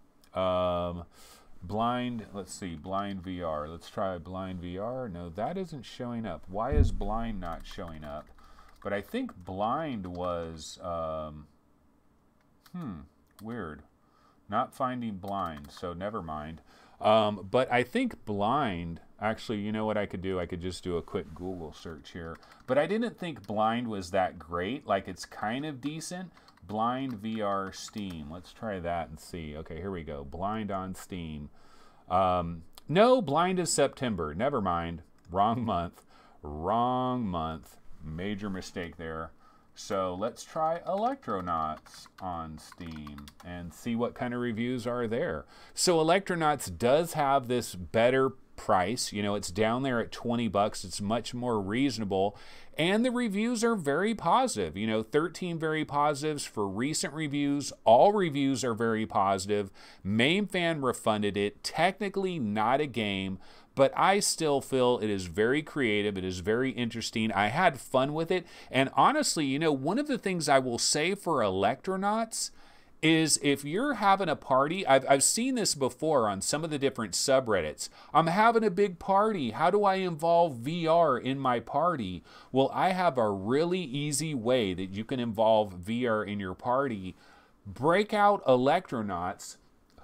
Blind, let's see, Blind VR. Let's try Blind VR. No, that isn't showing up. Why is Blind not showing up? But I think Blind was, weird. Not finding Blind, so never mind. But I think Blind, actually, you know what I could do? I could just do a quick Google search here. But I didn't think Blind was that great. Like, it's kind of decent. Blind VR Steam. Let's try that and see. Okay, here we go. Blind on Steam. No, Blind is September. Never mind. Wrong month. Wrong month. Major mistake there. So let's try Electronauts on Steam and see what kind of reviews are there. So Electronauts does have this better price. You know, it's down there at 20 bucks. It's much more reasonable. And the reviews are very positive. You know, 13 very positives for recent reviews. All reviews are very positive. Main fan refunded it. Technically not a game, but I still feel it is very creative. It is very interesting. I had fun with it. And honestly, you know, one of the things I will say for Electronauts is if you're having a party, I've seen this before on some of the different subreddits. I'm having a big party. How do I involve VR in my party? Well, I have a really easy way that you can involve VR in your party. Break out Electronauts,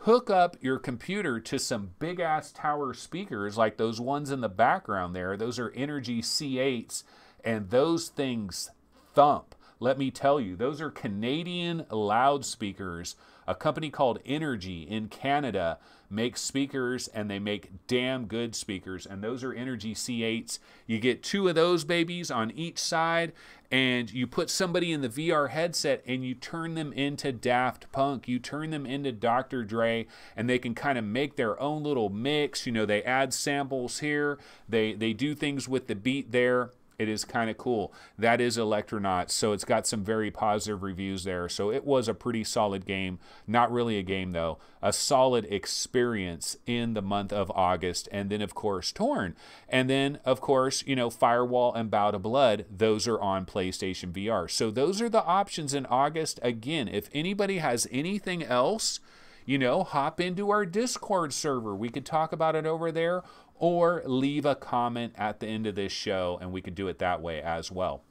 hook up your computer to some big ass tower speakers like those ones in the background there. Those are Energy C8s, and those things thump. Let me tell you, those are Canadian loudspeakers. A company called Energy in Canada makes speakers, and they make damn good speakers. And those are Energy C8s. You get 2 of those babies on each side, and you put somebody in the VR headset, and you turn them into Daft Punk. You turn them into Dr. Dre, and they can kind of make their own little mix. You know, they add samples here. They do things with the beat there. It is kind of cool. That is Electronauts, so it's got some very positive reviews there. So it was a pretty solid game. Not really a game, though. A solid experience in the month of August. And then, of course, Torn. And then, of course, you know, Firewall and Bout of Blood. Those are on PlayStation VR. So those are the options in August. Again, if anybody has anything else, you know, hop into our Discord server. We could talk about it over there, or leave a comment at the end of this show, and we could do it that way as well.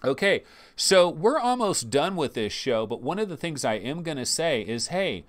Okay, so we're almost done with this show, but one of the things I am going to say is, hey,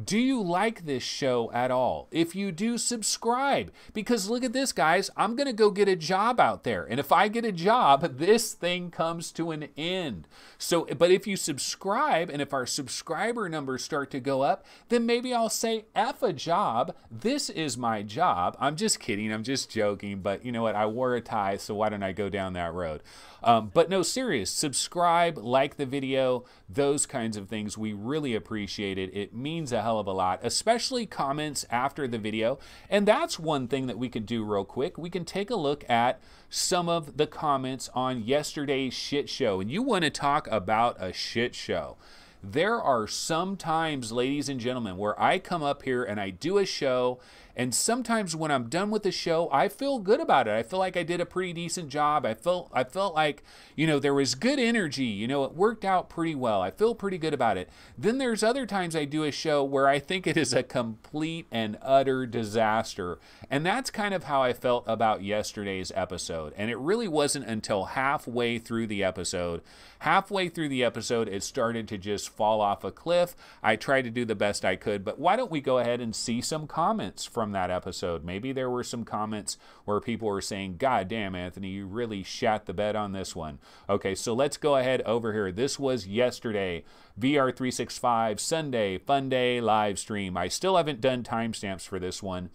do you like this show at all? If you do, subscribe. Because look at this, guys. I'm going to go get a job out there. And if I get a job, this thing comes to an end. So, but if you subscribe, and if our subscriber numbers start to go up, then maybe I'll say, F a job. This is my job. I'm just kidding. I'm just joking. But you know what? I wore a tie, so why don't I go down that road? But no, serious. Subscribe, like the video, those kinds of things. We really appreciate it. It means a hell of a lot, especially comments after the video. And that's one thing that we could do real quick. We can take a look at some of the comments on yesterday's shit show. And you want to talk about a shit show. There are some times, ladies and gentlemen, where I come up here and I do a show, and sometimes when I'm done with the show, I feel good about it. I feel like I did a pretty decent job. I felt like, you know, there was good energy. You know, it worked out pretty well. I feel pretty good about it. Then there's other times I do a show where I think it is a complete and utter disaster. And that's kind of how I felt about yesterday's episode. And it really wasn't until halfway through the episode. Halfway through the episode, it started to just fall off a cliff. I tried to do the best I could, but why don't we go ahead and see some comments from that episode? Maybe there were some comments where people were saying, God damn, Anthony, you really shat the bed on this one. Okay, so let's go ahead over here. This was yesterday, VR 365, Sunday, Fun Day, live stream. I still haven't done timestamps for this one.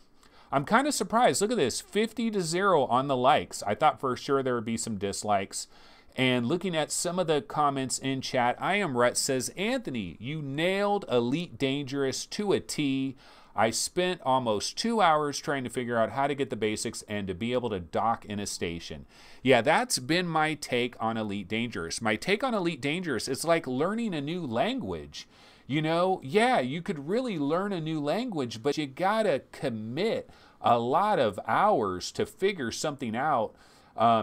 I'm kind of surprised. Look at this, 50-0 on the likes. I thought for sure there would be some dislikes. And looking at some of the comments in chat, I Am Rut says, Anthony, you nailed Elite Dangerous to a T. I spent almost 2 hours trying to figure out how to get the basics and to be able to dock in a station. Yeah, that's been my take on Elite Dangerous. My take on Elite Dangerous is like learning a new language. You know, yeah, you could really learn a new language, but you gotta commit a lot of hours to figure something out.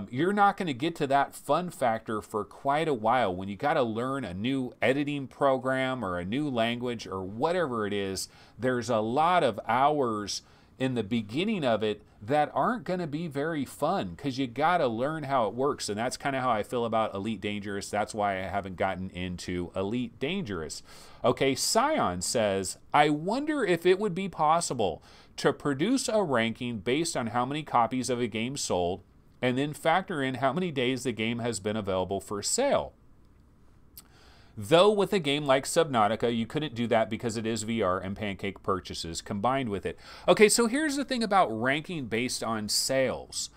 You're not going to get to that fun factor for quite a while. When you got to learn a new editing program or a new language or whatever it is, there's a lot of hours in the beginning of it that aren't going to be very fun because you got to learn how it works. And that's kind of how I feel about Elite Dangerous. That's why I haven't gotten into Elite Dangerous. Okay, Scion says, I wonder if it would be possible to produce a ranking based on how many copies of a game sold and then factor in how many days the game has been available for sale. Though with a game like Subnautica, you couldn't do that because it is VR and Pancake purchases combined with it. Okay, so here's the thing about ranking based on sales.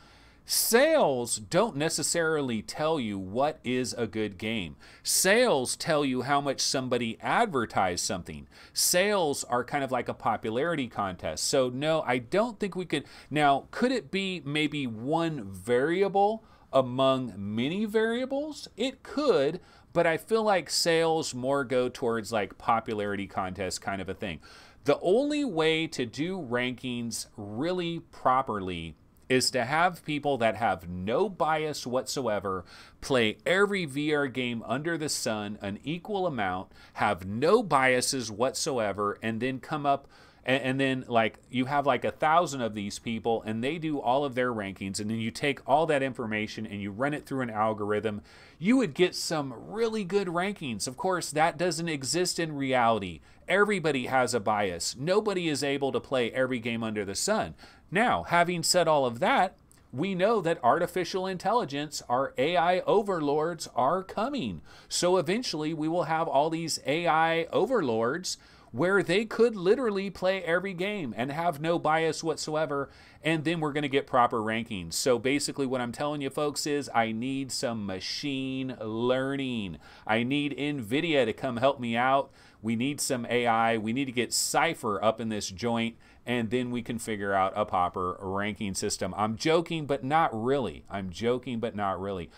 Sales don't necessarily tell you what is a good game. Sales tell you how much somebody advertised something. Sales are kind of like a popularity contest. So no, I don't think we could. Now, could it be maybe one variable among many variables? It could, but I feel like sales more go towards like popularity contest kind of a thing. The only way to do rankings really properly is to have people that have no bias whatsoever play every VR game under the sun an equal amount, have no biases whatsoever, and then come up and then like you have like 1,000 of these people and they do all of their rankings, and then you take all that information and you run it through an algorithm, you would get some really good rankings. Of course, that doesn't exist in reality. Everybody has a bias. Nobody is able to play every game under the sun. Now, having said all of that, we know that artificial intelligence, our AI overlords, are coming. So eventually we will have all these AI overlords where they could literally play every game and have no bias whatsoever, and then we're going to get proper rankings. So basically what I'm telling you folks is I need some machine learning. I need NVIDIA to come help me out. We need some AI. We need to get Cypher up in this joint, and then we can figure out a proper ranking system. I'm joking, but not really. I'm joking, but not really.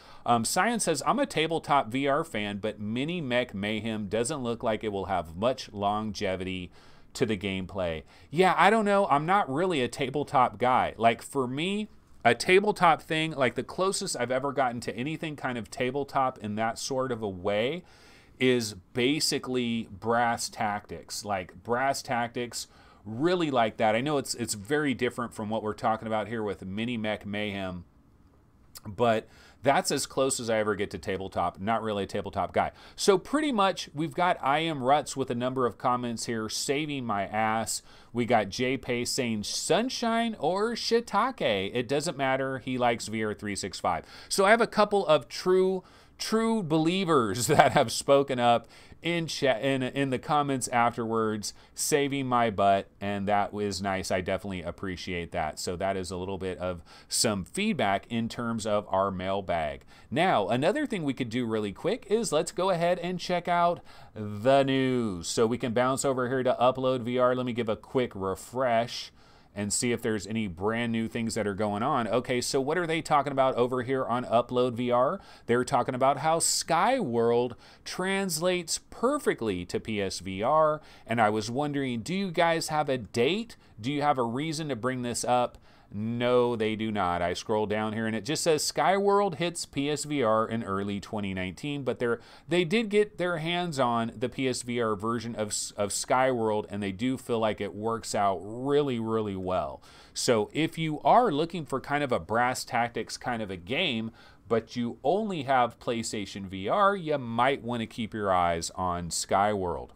Science says, I'm a tabletop VR fan, but Mini Mech Mayhem doesn't look like it will have much longevity to the gameplay. Yeah, I don't know. I'm not really a tabletop guy. Like for me, a tabletop thing, like the closest I've ever gotten to anything kind of tabletop in that sort of a way is basically Brass Tactics. Like Brass Tactics, really like that. I know it's very different from what we're talking about here with Mini Mech Mayhem, but that's as close as I ever get to tabletop. Not really a tabletop guy. So pretty much we've got I Am Ruts with a number of comments here saving my ass. We got Jay Pace saying sunshine or shiitake. It doesn't matter. He likes VR 365. So I have a couple of true true believers that have spoken up in chat, in the comments afterwards, saving my butt, and that was nice. I definitely appreciate that. So that is a little bit of some feedback in terms of our mailbag. Now, another thing we could do really quick is let's go ahead and check out the news. So we can bounce over here to Upload VR. Let me give a quick refresh and see if there's any brand new things that are going on. Okay, so what are they talking about over here on Upload VR? They're talking about how Skyworld translates perfectly to PSVR, and I was wondering, do you guys have a date? Do you have a reason to bring this up? No, they do not. I scroll down here and it just says Skyworld hits PSVR in early 2019, but they did get their hands on the PSVR version of Skyworld, and they do feel like it works out really, really well. So if you are looking for kind of a brass tactics kind of a game, but you only have PlayStation VR, you might want to keep your eyes on Skyworld.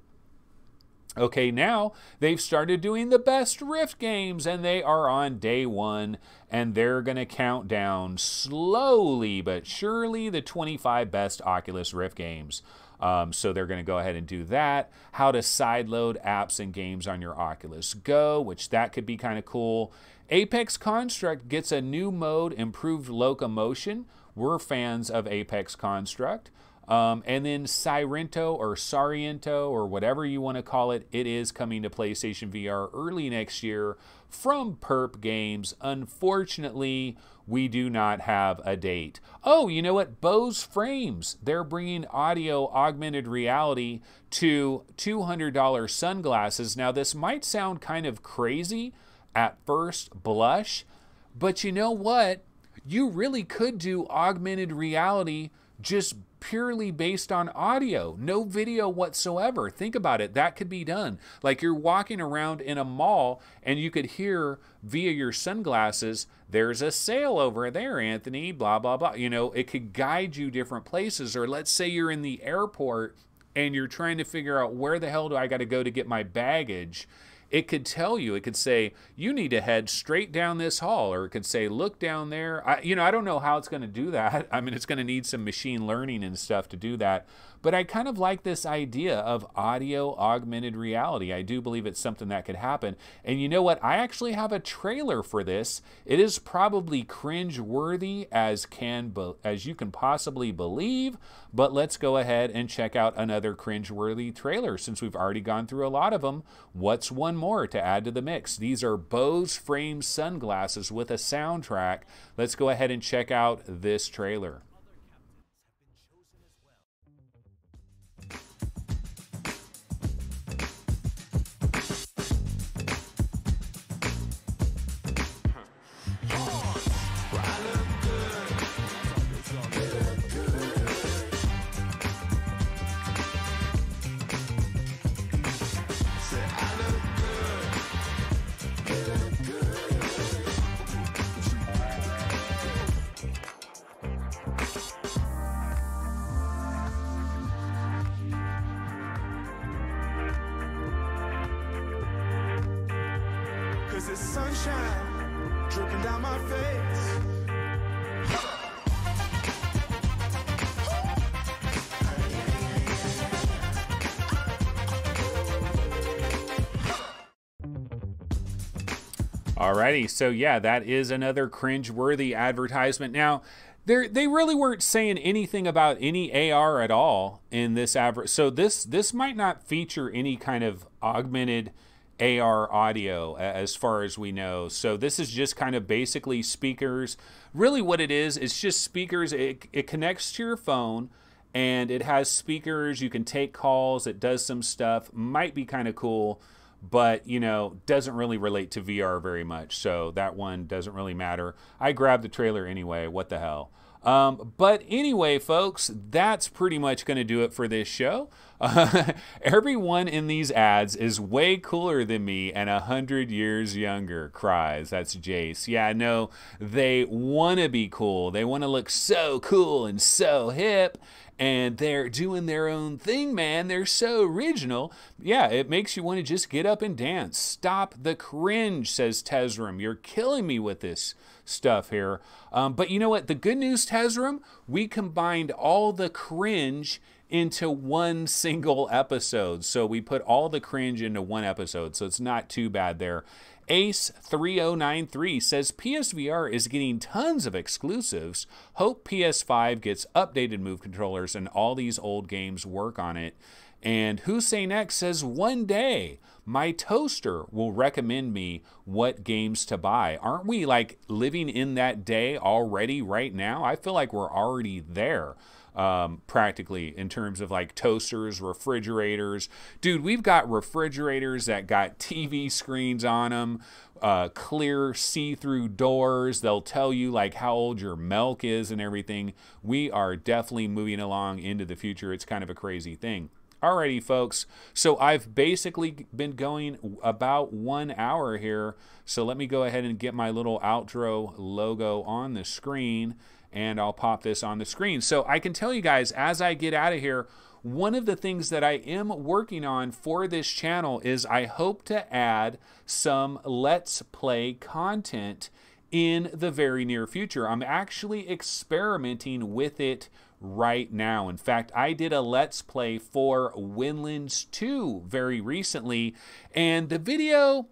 Okay, now they've started doing the best Rift games, and they are on day 1, and they're going to count down slowly but surely the 25 best Oculus Rift games. So they're going to go ahead and do that. How to sideload apps and games on your Oculus Go, which that could be kind of cool. Apex Construct gets a new mode, improved locomotion. We're fans of Apex Construct. And then Sairento or whatever you want to call it, it is coming to PlayStation VR early next year from Perp Games. Unfortunately, we do not have a date. Oh, you know what? Bose Frames. They're bringing audio augmented reality to $200 sunglasses. Now, this might sound kind of crazy at first blush, but you know what? You really could do augmented reality just purely based on audio, no video whatsoever. Think about it. That could be done. Like you're walking around in a mall and you could hear via your sunglasses, there's a sale over there, Anthony, blah, blah, blah. You know, it could guide you different places. Or let's say you're in the airport and you're trying to figure out where the hell do I got to go to get my baggage. It could tell you, it could say, you need to head straight down this hall, or it could say, look down there. I don't know how it's going to do that. I mean, it's going to need some machine learning and stuff to do that. But I kind of like this idea of audio augmented reality. I do believe it's something that could happen. And you know what? I actually have a trailer for this. It is probably cringe-worthy as you can possibly believe. But let's go ahead and check out another cringe-worthy trailer. Since we've already gone through a lot of them, what's one more to add to the mix? These are Bose Frames sunglasses with a soundtrack. Let's go ahead and check out this trailer. There's sunshine dripping down my face. Alrighty, so yeah, that is another cringe-worthy advertisement. Now, they really weren't saying anything about any AR at all in this advert. So this might not feature any kind of augmented AR audio as far as we know. So this is just kind of basically speakers. Really what it is, it's just speakers. It connects to your phone and it has speakers. You can take calls. It does some stuff. Might be kind of cool, but you know, doesn't really relate to VR very much. So that one doesn't really matter. I grabbed the trailer anyway. What the hell? But anyway, folks, that's pretty much going to do it for this show. Everyone in these ads is way cooler than me and 100 years younger, cries. That's Jace. Yeah, no, they want to be cool. They want to look so cool and so hip. And they're doing their own thing, man. They're so original. Yeah, it makes you want to just get up and dance. Stop the cringe, says Tezram. You're killing me with this stuff here. But you know what? The good news, Tezram, we combined all the cringe into one single episode. So we put all the cringe into one episode. So it's not too bad there. Ace3093 says PSVR is getting tons of exclusives. Hope PS5 gets updated move controllers and all these old games work on it. And Hussein X says one day my toaster will recommend me what games to buy. Aren't we like living in that day already right now? I feel like we're already there. Practically in terms of like toasters, refrigerators. Dude, we've got refrigerators that got TV screens on them, clear see-through doors. They'll tell you like how old your milk is and everything. We are definitely moving along into the future. It's kind of a crazy thing. Alrighty, folks. So I've basically been going about 1 hour here. So let me go ahead and get my little outro logo on the screen. And I'll pop this on the screen. So I can tell you guys, as I get out of here, one of the things that I am working on for this channel is I hope to add some Let's Play content in the very near future. I'm actually experimenting with it right now. In fact, I did a Let's Play for Windlands 2 very recently, and the video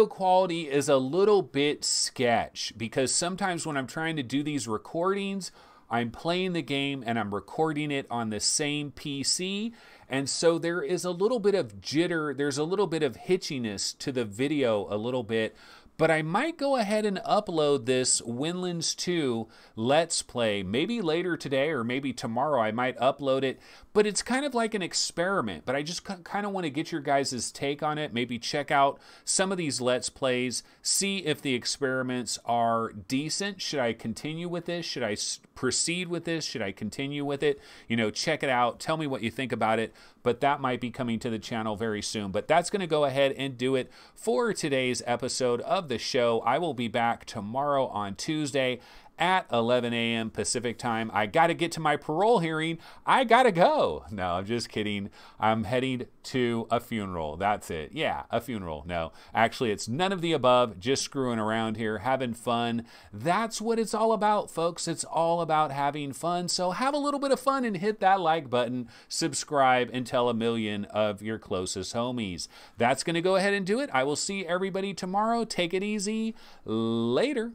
quality is a little bit sketch because sometimes when I'm trying to do these recordings, I'm playing the game and I'm recording it on the same PC. And so there is a little bit of jitter. There's a little bit of hitchiness to the video a little bit. But I might go ahead and upload this Windlands 2 Let's Play. Maybe later today or maybe tomorrow I might upload it. But it's kind of like an experiment. But I just kind of want to get your guys' take on it. Maybe check out some of these Let's Plays. See if the experiments are decent. Should I continue with this? Should I proceed with this? Should I continue with it? You know, check it out. Tell me what you think about it. But that might be coming to the channel very soon. But that's going to go ahead and do it for today's episode of the show. I will be back tomorrow on Tuesday at 11 a.m. Pacific time. I got to get to my parole hearing. I got to go. No, I'm just kidding. I'm heading to a funeral. That's it. Yeah, a funeral. No, actually, it's none of the above. Just screwing around here, having fun. That's what it's all about, folks. It's all about having fun. So have a little bit of fun and hit that like button, subscribe, and tell a million of your closest homies. That's going to go ahead and do it. I will see everybody tomorrow. Take it easy. Later.